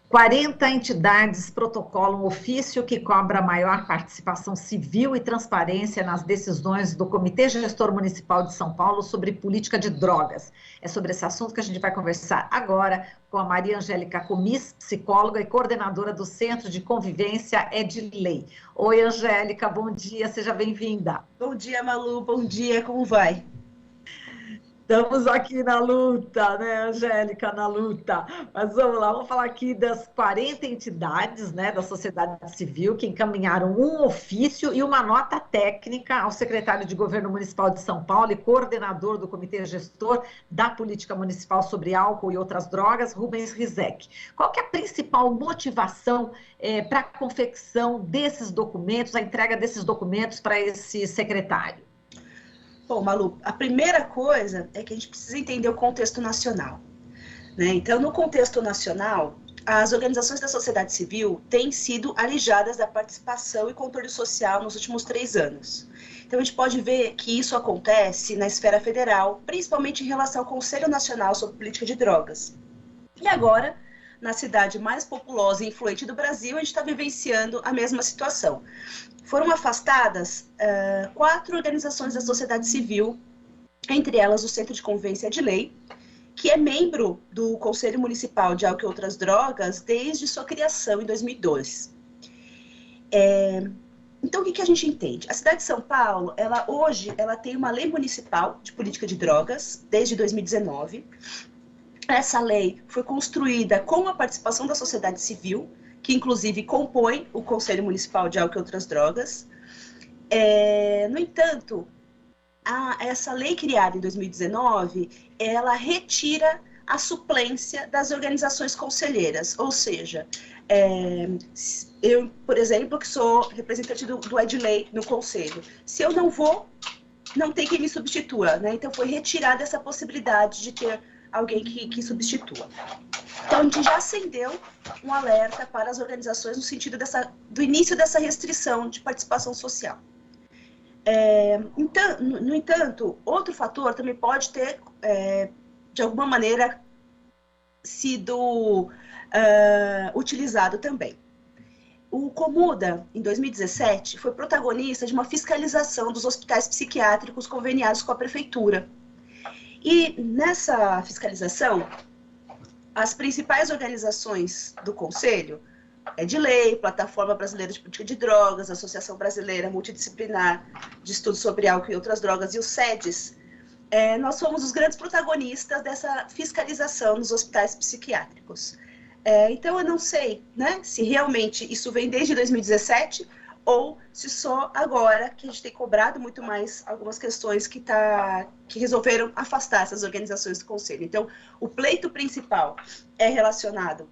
40 entidades protocolam um ofício que cobra maior participação civil e transparência nas decisões do Comitê Gestor Municipal de São Paulo sobre política de drogas. É sobre esse assunto que a gente vai conversar agora com a Maria Angélica Comis, psicóloga e coordenadora do Centro de Convivência Edilei. Oi, Angélica, bom dia, seja bem-vinda. Bom dia, Malu, bom dia, como vai? Estamos aqui na luta, né, Angélica, na luta. Mas vamos lá, vamos falar aqui das 40 entidades, né, da sociedade civil que encaminharam um ofício e uma nota técnica ao secretário de Governo Municipal de São Paulo e coordenador do Comitê Gestor da Política Municipal sobre Álcool e Outras Drogas, Rubens Rizek. Qual que é a principal motivação para a confecção desses documentos, a entrega desses documentos para esse secretário? Bom, Malu, a primeira coisa é que a gente precisa entender o contexto nacional, né? Então, no contexto nacional, as organizações da sociedade civil têm sido alijadas da participação e controle social nos últimos 3 anos. Então, a gente pode ver que isso acontece na esfera federal, principalmente em relação ao Conselho Nacional sobre Política de Drogas. E agora, na cidade mais populosa e influente do Brasil, a gente está vivenciando a mesma situação. Foram afastadas 4 organizações da sociedade civil, entre elas o Centro de Convivência Edilei, que é membro do Conselho Municipal de Álcool e Outras Drogas desde sua criação em 2002. Então, o que a gente entende? A cidade de São Paulo, hoje, ela tem uma lei municipal de política de drogas, desde 2019. Essa lei foi construída com a participação da sociedade civil, que inclusive compõe o Conselho Municipal de Álcool e Outras Drogas. No entanto, essa lei criada em 2019, ela retira a suplência das organizações conselheiras, ou seja, eu, por exemplo, que sou representante do Edilei no conselho, se eu não vou, não tem quem me substitua, né? Então foi retirada essa possibilidade de ter alguém que substitua. Então, a gente já acendeu um alerta para as organizações no sentido do início dessa restrição de participação social. Então, no entanto, outro fator também pode ter, de alguma maneira, sido utilizado também. O Comuda, em 2017, foi protagonista de uma fiscalização dos hospitais psiquiátricos conveniados com a prefeitura. E nessa fiscalização, as principais organizações do Conselho, Edilei, Plataforma Brasileira de Política de Drogas, Associação Brasileira Multidisciplinar de Estudos sobre Álcool e Outras Drogas e o SEDES, nós fomos os grandes protagonistas dessa fiscalização nos hospitais psiquiátricos. Então, eu não sei, né, se realmente isso vem desde 2017 ou se só agora que a gente tem cobrado muito mais algumas questões que resolveram afastar essas organizações do Conselho. Então, o pleito principal é relacionado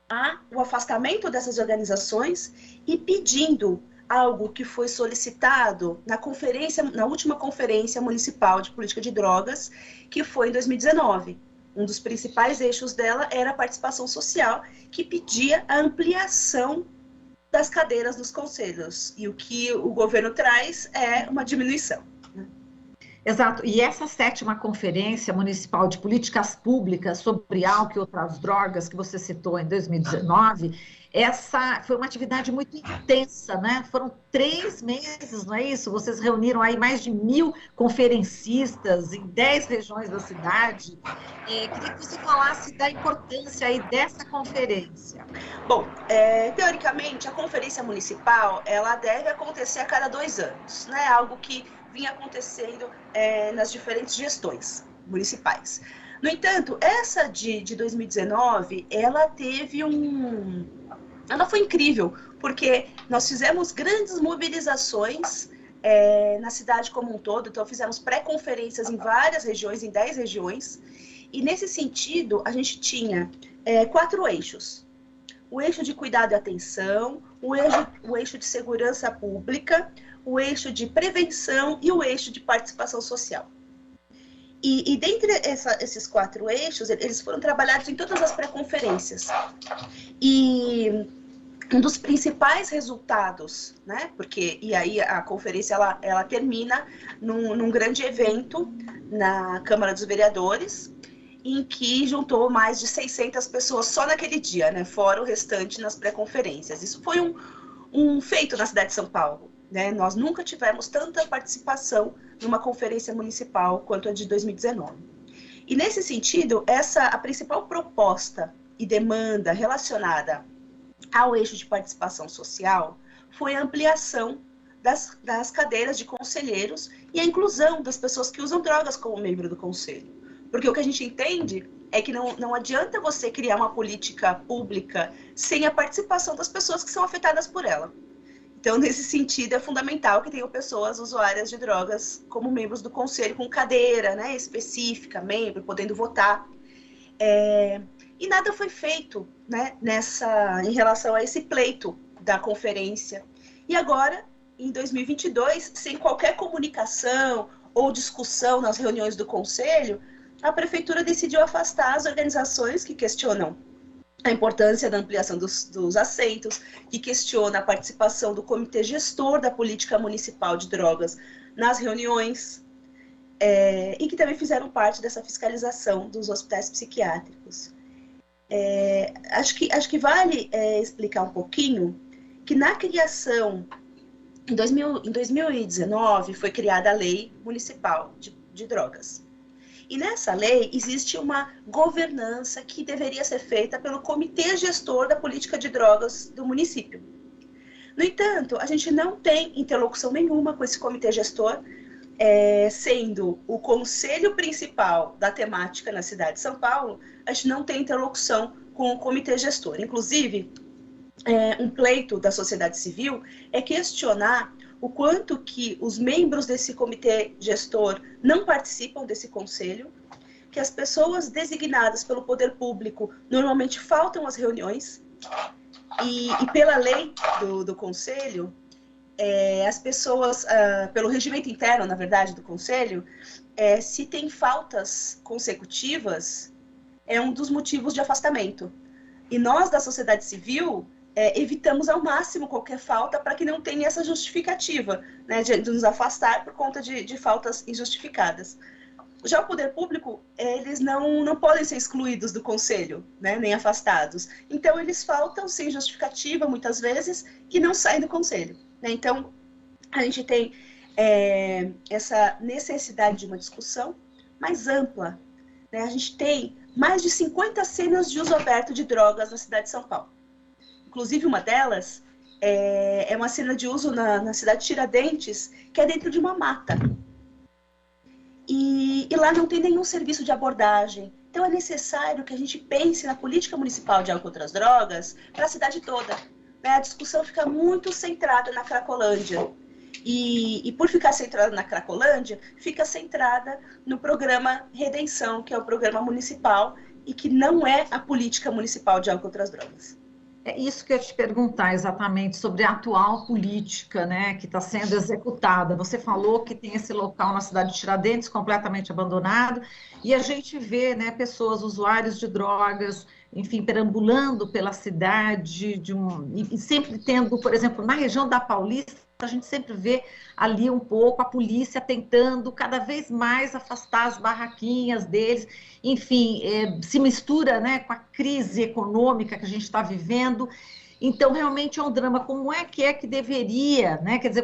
ao afastamento dessas organizações e pedindo algo que foi solicitado na última conferência municipal de política de drogas, que foi em 2019. Um dos principais eixos dela era a participação social, que pedia a ampliação das cadeiras dos conselhos, e o que o governo traz é uma diminuição. Exato, e essa 7ª Conferência Municipal de Políticas Públicas sobre Álcool e Outras Drogas, que você citou em 2019, essa foi uma atividade muito intensa, né? Foram 3 meses, não é isso? Vocês reuniram aí mais de 1000 conferencistas em 10 regiões da cidade. Queria que você falasse da importância aí dessa conferência. Bom, teoricamente, a conferência municipal, ela deve acontecer a cada 2 anos, né? Algo que vinha acontecendo nas diferentes gestões municipais. No entanto, essa de 2019, ela foi incrível, porque nós fizemos grandes mobilizações na cidade como um todo, então fizemos pré-conferências em várias regiões, em 10 regiões, e nesse sentido, a gente tinha 4 eixos. O eixo de cuidado e atenção, o eixo de segurança pública, o eixo de prevenção e o eixo de participação social. E dentre esses 4 eixos, eles foram trabalhados em todas as pré-conferências. E um dos principais resultados, né, e aí a conferência ela termina num grande evento na Câmara dos Vereadores, em que juntou mais de 600 pessoas só naquele dia, né? Fora o restante nas pré-conferências. Isso foi um feito na cidade de São Paulo, né? Nós nunca tivemos tanta participação numa conferência municipal quanto a de 2019. E nesse sentido, a principal proposta e demanda relacionada ao eixo de participação social foi a ampliação das cadeiras de conselheiros e a inclusão das pessoas que usam drogas como membro do conselho. Porque o que a gente entende é que não adianta você criar uma política pública sem a participação das pessoas que são afetadas por ela. Então, nesse sentido, é fundamental que tenham pessoas usuárias de drogas como membros do conselho, com cadeira, né, específica, membro, podendo votar. E nada foi feito, né, em relação a esse pleito da conferência. E agora, em 2022, sem qualquer comunicação ou discussão nas reuniões do conselho, a prefeitura decidiu afastar as organizações que questionam a importância da ampliação dos assentos, que questiona a participação do comitê gestor da política municipal de drogas nas reuniões, e que também fizeram parte dessa fiscalização dos hospitais psiquiátricos. Acho que vale explicar um pouquinho que na criação, em 2019, foi criada a Lei Municipal de Drogas. E nessa lei existe uma governança que deveria ser feita pelo comitê gestor da política de drogas do município. No entanto, a gente não tem interlocução nenhuma com esse comitê gestor, sendo o conselho principal da temática na cidade de São Paulo, a gente não tem interlocução com o comitê gestor. Inclusive, um pleito da sociedade civil é questionar o quanto que os membros desse comitê gestor não participam desse conselho, que as pessoas designadas pelo poder público normalmente faltam às reuniões, e pela lei do conselho, as pessoas, pelo regimento interno, na verdade, do conselho, se tem faltas consecutivas, é um dos motivos de afastamento. E nós, da sociedade civil, evitamos ao máximo qualquer falta para que não tenha essa justificativa, né, de nos afastar por conta de faltas injustificadas. Já o poder público, eles não podem ser excluídos do conselho, né, nem afastados. Então, eles faltam sem justificativa, muitas vezes, e não saem do conselho. Né? Então, a gente tem essa necessidade de uma discussão mais ampla. Né? A gente tem mais de 50 cenas de uso aberto de drogas na cidade de São Paulo. Inclusive, uma delas é uma cena de uso na cidade de Tiradentes, que é dentro de uma mata. E lá não tem nenhum serviço de abordagem. Então, é necessário que a gente pense na política municipal de álcool e outras drogas para a cidade toda. Né? A discussão fica muito centrada na Cracolândia. E por ficar centrada na Cracolândia, fica centrada no programa Redenção, que é o programa municipal e que não é a política municipal de álcool e outras drogas. É isso que eu ia te perguntar exatamente sobre a atual política, né, que está sendo executada. Você falou que tem esse local na cidade de Tiradentes completamente abandonado, e a gente vê, né, pessoas, usuários de drogas, enfim, perambulando pela cidade, e sempre tendo, por exemplo, na região da Paulista, a gente sempre vê ali um pouco a polícia tentando cada vez mais afastar as barraquinhas deles, enfim, se mistura, né, com a crise econômica que a gente está vivendo. Então, realmente é um drama. Como é que deveria, né? Quer dizer,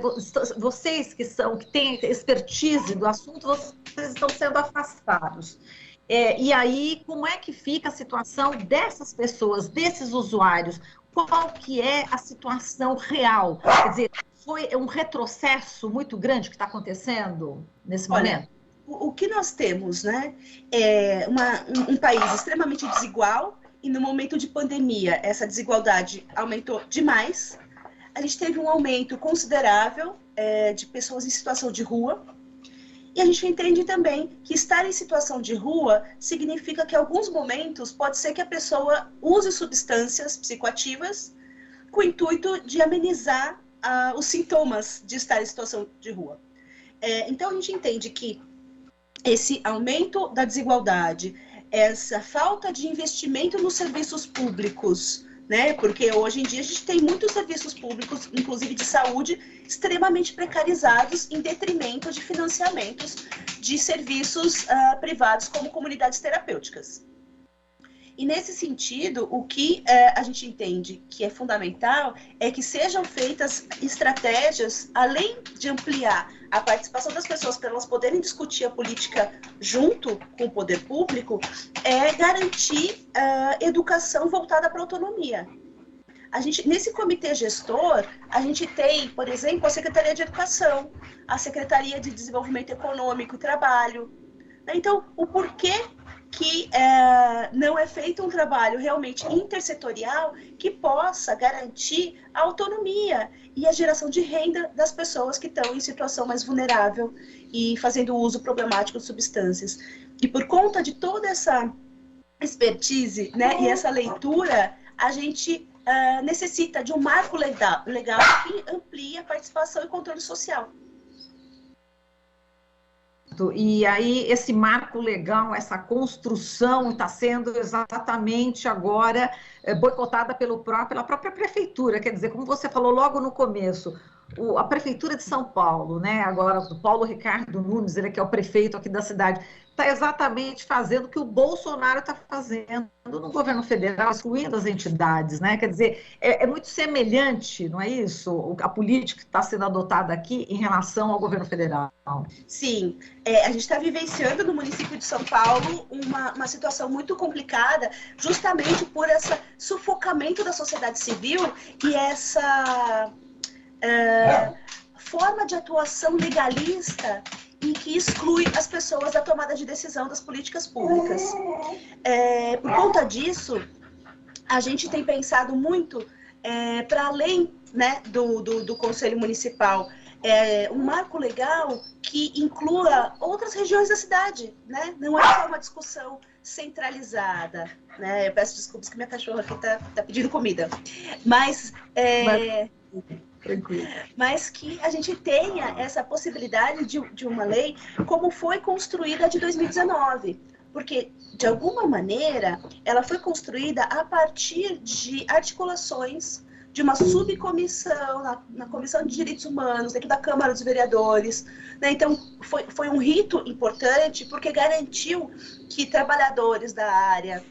vocês que têm expertise do assunto, vocês estão sendo afastados. E aí, como é que fica a situação dessas pessoas, desses usuários? Qual que é a situação real? Quer dizer, foi um retrocesso muito grande que está acontecendo nesse momento? O que nós temos, né, é um país extremamente desigual, e no momento de pandemia essa desigualdade aumentou demais. A gente teve um aumento considerável de pessoas em situação de rua, e a gente entende também que estar em situação de rua significa que em alguns momentos pode ser que a pessoa use substâncias psicoativas com o intuito de amenizar os sintomas de estar em situação de rua. Então, a gente entende que esse aumento da desigualdade, essa falta de investimento nos serviços públicos, né? Porque hoje em dia a gente tem muitos serviços públicos, inclusive de saúde, extremamente precarizados em detrimento de financiamentos de serviços privados como comunidades terapêuticas. E nesse sentido, o que a gente entende que é fundamental é que sejam feitas estratégias, além de ampliar a participação das pessoas para elas poderem discutir a política junto com o poder público, é garantir educação voltada para a autonomia. Nesse comitê gestor, a gente tem, por exemplo, a Secretaria de Educação, a Secretaria de Desenvolvimento Econômico e Trabalho. Então, o porquê que não é feito um trabalho realmente intersetorial que possa garantir a autonomia e a geração de renda das pessoas que estão em situação mais vulnerável e fazendo uso problemático de substâncias. E por conta de toda essa expertise, né, e essa leitura, a gente necessita de um marco legal que amplie a participação e controle social. E aí, esse marco legal, essa construção está sendo exatamente agora boicotada pela própria prefeitura. Quer dizer, como você falou logo no começo, a prefeitura de São Paulo, né? Agora, o Paulo Ricardo Nunes, ele que é o prefeito aqui da cidade, está exatamente fazendo o que o Bolsonaro está fazendo no governo federal, excluindo as entidades, né? Quer dizer, é muito semelhante, não é isso? A política que está sendo adotada aqui em relação ao governo federal. Sim, a gente está vivenciando no município de São Paulo uma situação muito complicada, justamente por esse sufocamento da sociedade civil e essa forma de atuação legalista e que exclui as pessoas da tomada de decisão das políticas públicas. Por conta disso, a gente tem pensado muito para além, né, do Conselho Municipal, um marco legal que inclua outras regiões da cidade, né? Não é só uma discussão centralizada, né? Eu peço desculpas que minha cachorra aqui tá pedindo comida, mas que a gente tenha essa possibilidade de uma lei como foi construída a de 2019, porque, de alguma maneira, ela foi construída a partir de articulações de uma subcomissão na Comissão de Direitos Humanos, dentro da Câmara dos Vereadores, né? Então, foi um rito importante porque garantiu que trabalhadores da área,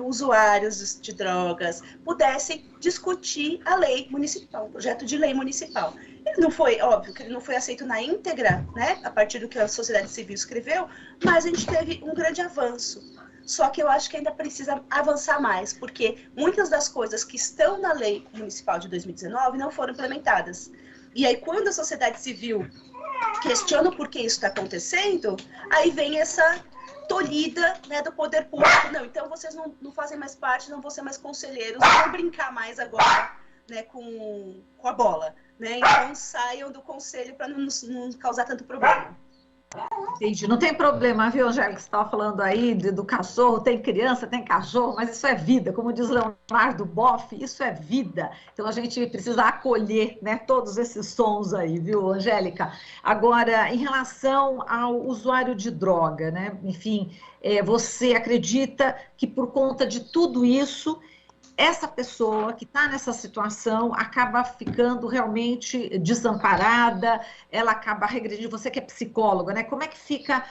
usuários de drogas, pudessem discutir a lei municipal, o projeto de lei municipal. Ele não foi, óbvio, que ele não foi aceito na íntegra, né, a partir do que a sociedade civil escreveu, mas a gente teve um grande avanço. Só que eu acho que ainda precisa avançar mais, porque muitas das coisas que estão na lei municipal de 2019 não foram implementadas. E aí, quando a sociedade civil questiona por que isso está acontecendo, aí vem essa tolhida, né, do poder público. Não, então vocês não fazem mais parte, não vão ser mais conselheiros, não vão brincar mais agora, né, com a bola, né? Então saiam do conselho para não causar tanto problema. Entendi. Não tem problema, viu, Angélica, você estava falando aí do cachorro, tem criança, tem cachorro, mas isso é vida, como diz Leonardo Boff, isso é vida. Então a gente precisa acolher, né, todos esses sons aí, viu, Angélica? Agora, em relação ao usuário de droga, né, enfim, você acredita que por conta de tudo isso, essa pessoa que está nessa situação acaba ficando realmente desamparada, ela acaba regredindo, você que é psicóloga, né? Como é que fica,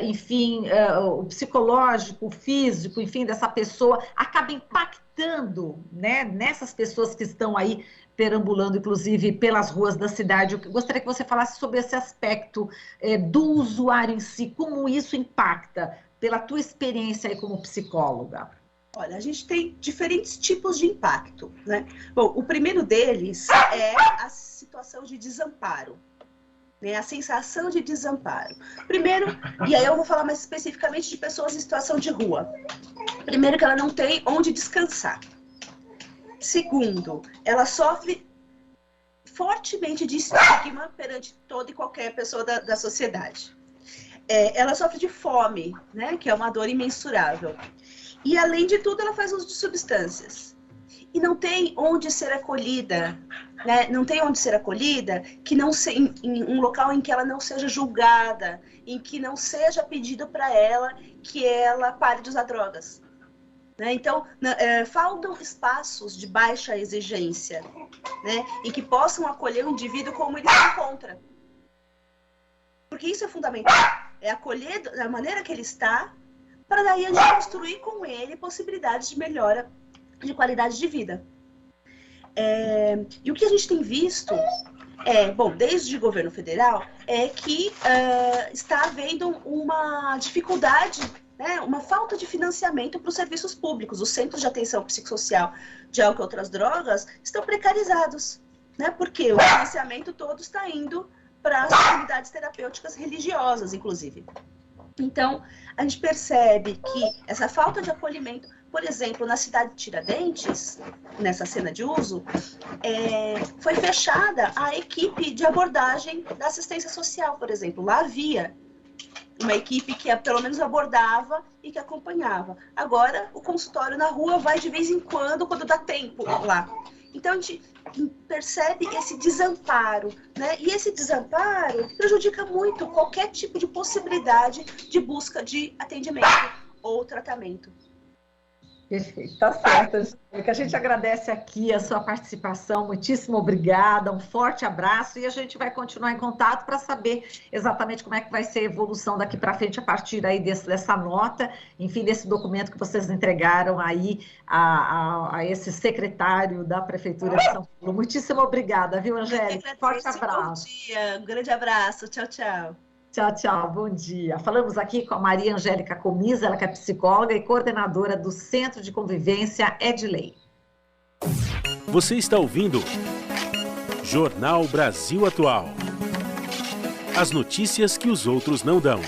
enfim, o psicológico, o físico, enfim, dessa pessoa, acaba impactando, né, nessas pessoas que estão aí perambulando, inclusive, pelas ruas da cidade. Eu gostaria que você falasse sobre esse aspecto do usuário em si, como isso impacta, pela tua experiência aí como psicóloga. Olha, a gente tem diferentes tipos de impacto, né? Bom, o primeiro deles é a situação de desamparo, né? A sensação de desamparo. Primeiro, e aí eu vou falar mais especificamente de pessoas em situação de rua. Primeiro, que ela não tem onde descansar. Segundo, ela sofre fortemente de estigma perante toda e qualquer pessoa da sociedade. Ela sofre de fome, né? Que é uma dor imensurável. E, além de tudo, ela faz uso de substâncias. E não tem onde ser acolhida, né? Não tem onde ser acolhida que não em um local em que ela não seja julgada, em que não seja pedido para ela que ela pare de usar drogas. né? Então, faltam espaços de baixa exigência, né? Em que possam acolher o indivíduo como ele se encontra. Porque isso é fundamental. É acolher da maneira que ele está, para daí a gente construir com ele possibilidades de melhora de qualidade de vida. E o que a gente tem visto desde o governo federal, é que está havendo uma dificuldade, né, uma falta de financiamento para os serviços públicos. Os centros de atenção psicossocial de álcool e outras drogas estão precarizados, né, porque o financiamento todo está indo para as comunidades terapêuticas religiosas, inclusive. Então, a gente percebe que essa falta de acolhimento, por exemplo, na cidade de Tiradentes, nessa cena de uso, foi fechada a equipe de abordagem da assistência social, por exemplo. Lá havia uma equipe que pelo menos abordava e que acompanhava. Agora, o consultório na rua vai de vez em quando dá tempo lá. Então, a gente percebe esse desamparo, né? E esse desamparo prejudica muito qualquer tipo de possibilidade de busca de atendimento ou tratamento. Perfeito, tá certo, Angélica. A gente agradece aqui a sua participação, muitíssimo obrigada, um forte abraço e a gente vai continuar em contato para saber exatamente como é que vai ser a evolução daqui para frente a partir aí dessa nota, enfim, desse documento que vocês entregaram aí a esse secretário da Prefeitura de São Paulo. Muitíssimo obrigada, viu, Angélica? Forte abraço. Bom dia, um grande abraço, tchau, tchau. Tchau, tchau, bom dia. Falamos aqui com a Maria Angélica Comisa, ela que é psicóloga e coordenadora do Centro de Convivência Edley. Você está ouvindo Jornal Brasil Atual. As notícias que os outros não dão.